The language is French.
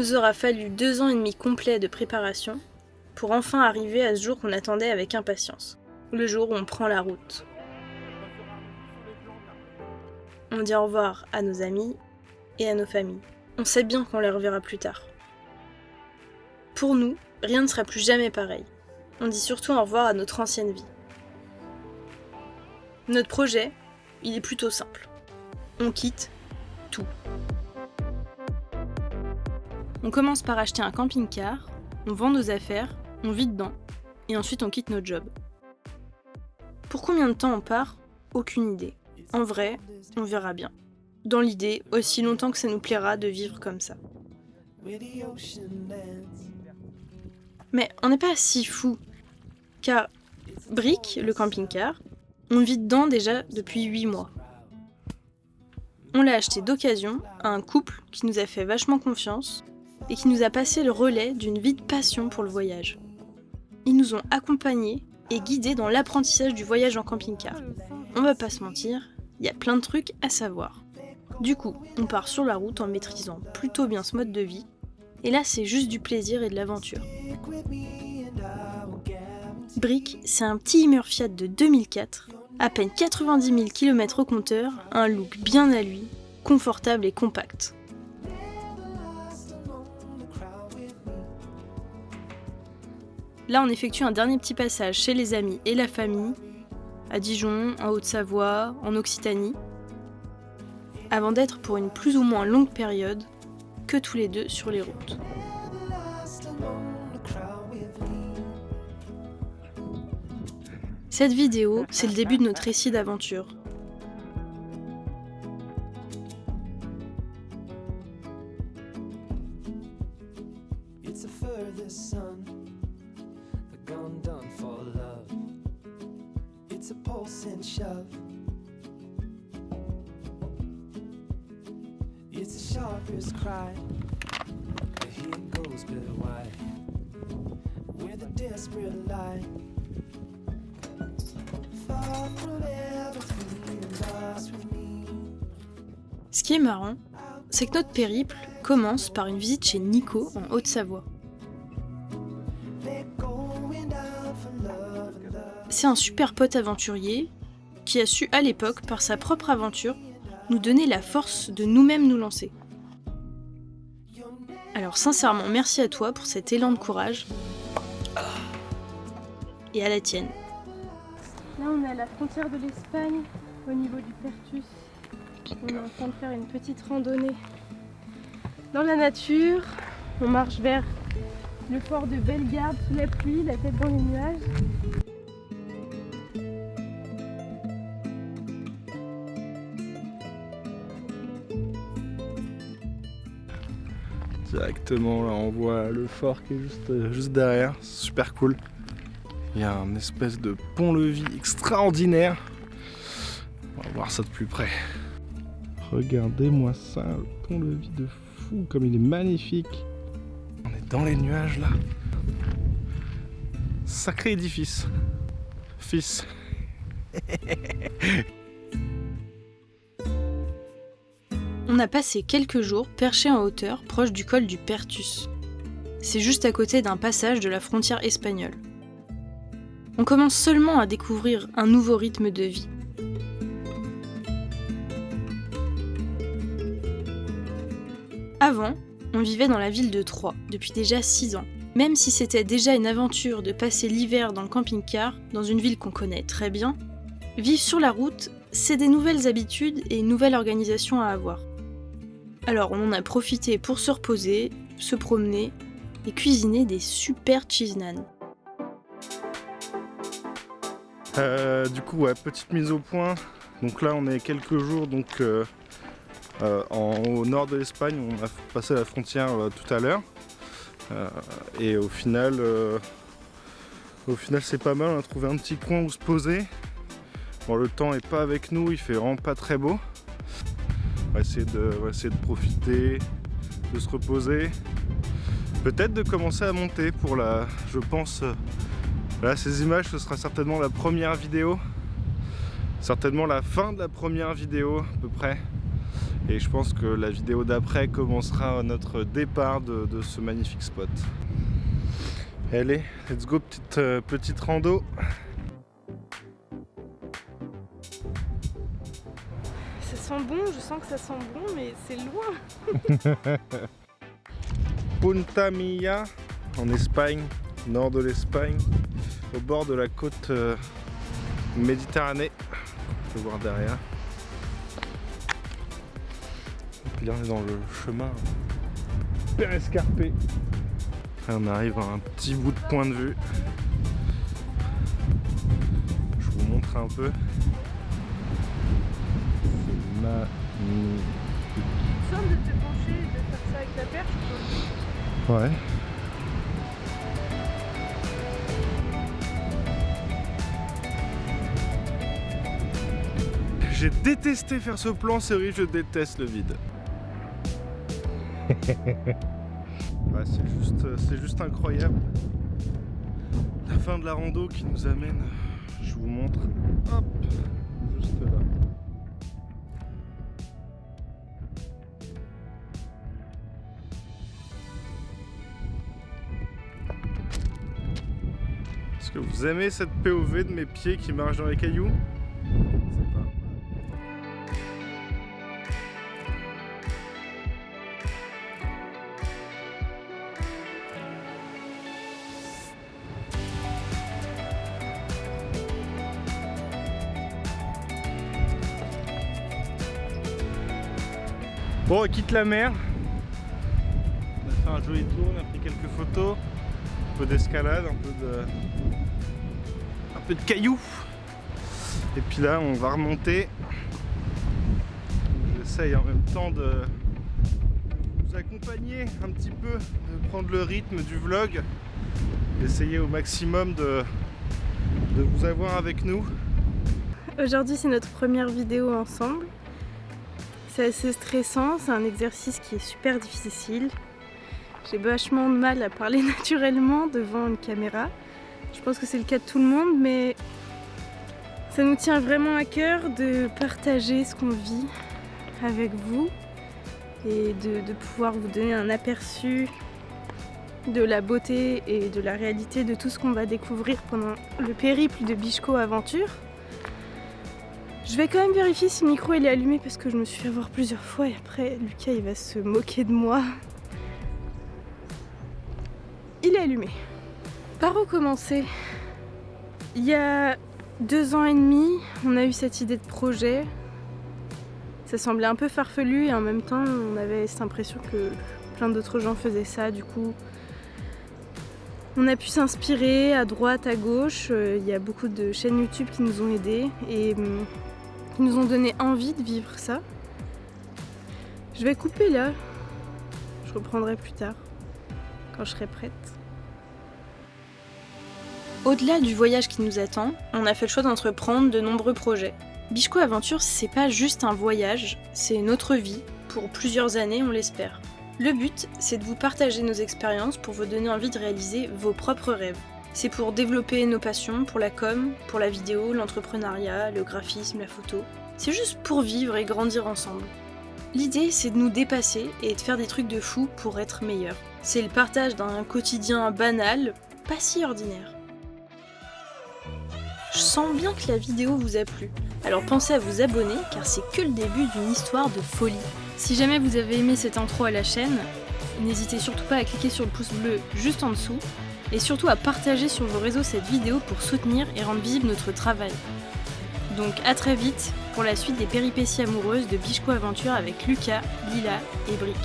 nous aura fallu 2 ans et demi complets de préparation pour enfin arriver à ce jour qu'on attendait avec impatience, le jour où on prend la route. On dit au revoir à nos amis et à nos familles. On sait bien qu'on les reverra plus tard. Pour nous, rien ne sera plus jamais pareil. On dit surtout au revoir à notre ancienne vie. Notre projet, il est plutôt simple. On quitte tout. On commence par acheter un camping-car, on vend nos affaires, on vit dedans, et ensuite on quitte notre job. Pour combien de temps on part ? Aucune idée. En vrai, on verra bien. Dans l'idée, aussi longtemps que ça nous plaira de vivre comme ça. Mais on n'est pas si fou, car Brick, le camping-car, on vit dedans déjà depuis 8 mois. On l'a acheté d'occasion à un couple qui nous a fait vachement confiance et qui nous a passé le relais d'une vie de passion pour le voyage. Ils nous ont accompagnés et guidés dans l'apprentissage du voyage en camping-car. On va pas se mentir, il y a plein de trucs à savoir. Du coup, on part sur la route en maîtrisant plutôt bien ce mode de vie, et là c'est juste du plaisir et de l'aventure. Brick, c'est un petit Hummer Fiat de 2004, à peine 90 000 km au compteur, un look bien à lui, confortable et compact. Là, on effectue un dernier petit passage chez les amis et la famille, à Dijon, en Haute-Savoie, en Occitanie, avant d'être pour une plus ou moins longue période, que tous les deux sur les routes. Cette vidéo, c'est le début de notre récit d'aventure. Ce qui est marrant, c'est que notre périple commence par une visite chez Nico en Haute-Savoie. C'est un super pote aventurier qui a su à l'époque, par sa propre aventure, nous donner la force de nous-mêmes nous lancer. Alors sincèrement, merci à toi pour cet élan de courage et à la tienne. Là on est à la frontière de l'Espagne, au niveau du Pertus. On est en train de faire une petite randonnée dans la nature. On marche vers le port de Bellegarde sous la pluie, la tête dans les nuages. Directement, là on voit le fort qui est juste derrière, c'est super cool. Il y a un espèce de pont-levis extraordinaire. On va voir ça de plus près. Regardez-moi ça, le pont-levis de fou, comme il est magnifique. On est dans les nuages là. Sacré édifice. Fils. On a passé quelques jours perchés en hauteur, proche du col du Pertus. C'est juste à côté d'un passage de la frontière espagnole. On commence seulement à découvrir un nouveau rythme de vie. Avant, on vivait dans la ville de Troyes depuis déjà 6 ans. Même si c'était déjà une aventure de passer l'hiver dans le camping-car, dans une ville qu'on connaît très bien, vivre sur la route, c'est des nouvelles habitudes et une nouvelle organisation à avoir. Alors on en a profité pour se reposer, se promener et cuisiner des super cheese naan. Petite mise au point. Donc là on est quelques jours au nord de l'Espagne, on a passé la frontière tout à l'heure. Et au final c'est pas mal, on a trouvé un petit coin où se poser. Bon, le temps est pas avec nous, il fait vraiment pas très beau. On va essayer de profiter, de se reposer. Peut-être de commencer à monter pour je pense, là ces images ce sera certainement la première vidéo. Certainement la fin de la première vidéo à peu près. Et je pense que la vidéo d'après commencera notre départ de ce magnifique spot. Allez, let's go, petite rando. Ça sent bon, je sens que ça sent bon, mais c'est loin. Punta Milla, en Espagne, nord de l'Espagne, au bord de la côte Méditerranée. On peut voir derrière. Et puis là, on est dans le chemin hyper escarpé. Et on arrive à un petit bout de point de vue. Je vous montre un peu. C'est magnifique. Tu sens de te pencher et de faire ça avec la perche ou pas? Ouais. J'ai détesté faire ce plan, c'est horrible, je déteste le vide. Ouais, c'est juste incroyable. La fin de la rando qui nous amène, je vous montre, hop, juste là. Est-ce que vous aimez cette POV de mes pieds qui marchent dans les cailloux? Je sais pas. Bon, on quitte la mer. On a fait un joli tour, on a pris quelques photos. Un peu d'escalade, un peu de cailloux. Et puis là, on va remonter. J'essaye en même temps de vous accompagner un petit peu, de prendre le rythme du vlog, d'essayer au maximum de vous avoir avec nous. Aujourd'hui, c'est notre première vidéo ensemble. C'est assez stressant, c'est un exercice qui est super difficile. J'ai vachement de mal à parler naturellement devant une caméra. Je pense que c'est le cas de tout le monde, mais ça nous tient vraiment à cœur de partager ce qu'on vit avec vous et de pouvoir vous donner un aperçu de la beauté et de la réalité de tout ce qu'on va découvrir pendant le périple de Bichco Aventure. Je vais quand même vérifier si le micro il est allumé parce que je me suis fait avoir plusieurs fois et après Lucas il va se moquer de moi. Il est allumé. Par où commencer? Il y a 2 ans et demi, on a eu cette idée de projet. Ça semblait un peu farfelu et en même temps on avait cette impression que plein d'autres gens faisaient ça. Du coup, on a pu s'inspirer à droite, à gauche. Il y a beaucoup de chaînes YouTube qui nous ont aidés et qui nous ont donné envie de vivre ça. Je vais couper là. Je reprendrai plus tard, quand je serai prête. Au-delà du voyage qui nous attend, on a fait le choix d'entreprendre de nombreux projets. Bichco Aventure, c'est pas juste un voyage, c'est notre vie, pour plusieurs années, on l'espère. Le but, c'est de vous partager nos expériences pour vous donner envie de réaliser vos propres rêves. C'est pour développer nos passions pour la com, pour la vidéo, l'entrepreneuriat, le graphisme, la photo. C'est juste pour vivre et grandir ensemble. L'idée, c'est de nous dépasser et de faire des trucs de fou pour être meilleurs. C'est le partage d'un quotidien banal, pas si ordinaire. Je sens bien que la vidéo vous a plu. Alors pensez à vous abonner car c'est que le début d'une histoire de folie. Si jamais vous avez aimé cette intro à la chaîne, n'hésitez surtout pas à cliquer sur le pouce bleu juste en dessous et surtout à partager sur vos réseaux cette vidéo pour soutenir et rendre visible notre travail. Donc à très vite pour la suite des péripéties amoureuses de Bichco Aventure avec Lucas, Lila et Brick.